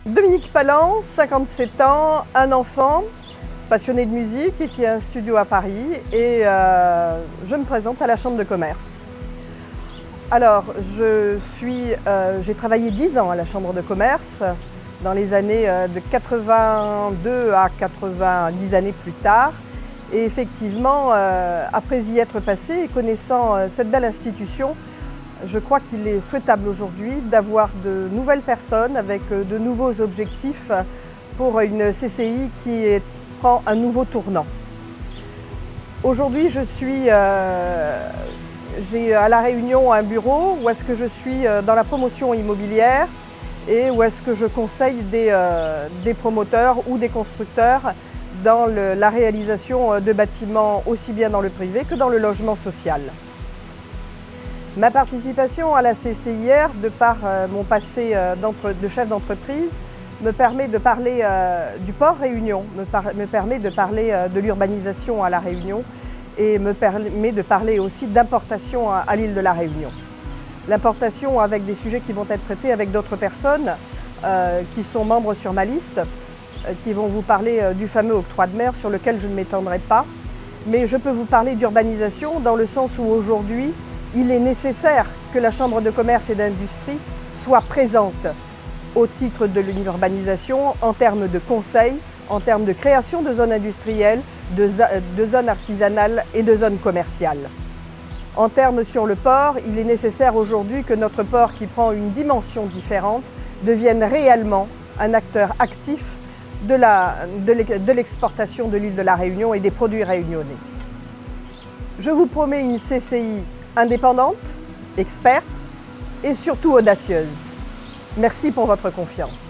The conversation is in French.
Dominique Palan, 57 ans, un enfant, passionné de musique et qui a un studio à Paris et je me présente à la Chambre de commerce. Alors, j'ai travaillé 10 ans à la Chambre de commerce dans les années de 82 à 90 années plus tard. Et effectivement, après y être passé et connaissant cette belle institution, je crois qu'il est souhaitable aujourd'hui d'avoir de nouvelles personnes avec de nouveaux objectifs pour une CCI qui prend un nouveau tournant. Aujourd'hui, j'ai à La Réunion un bureau où est-ce que je suis dans la promotion immobilière et où est-ce que je conseille des promoteurs ou des constructeurs dans la réalisation de bâtiments aussi bien dans le privé que dans le logement social. Ma participation à la CCIR, de par mon passé de chef d'entreprise, me permet de parler du port Réunion, me permet de parler de l'urbanisation à La Réunion et me permet de parler aussi d'importation à l'île de La Réunion. L'importation avec des sujets qui vont être traités avec d'autres personnes qui sont membres sur ma liste, qui vont vous parler du fameux octroi de mer sur lequel je ne m'étendrai pas. Mais je peux vous parler d'urbanisation dans le sens où aujourd'hui, il est nécessaire que la Chambre de commerce et d'industrie soit présente au titre de l'urbanisation en termes de conseil, en termes de création de zones industrielles, de zones artisanales et de zones commerciales. En termes sur le port, il est nécessaire aujourd'hui que notre port, qui prend une dimension différente, devienne réellement un acteur actif de l'exportation de l'île de La Réunion et des produits réunionnais. Je vous promets une CCI indépendante, experte et surtout audacieuse. Merci pour votre confiance.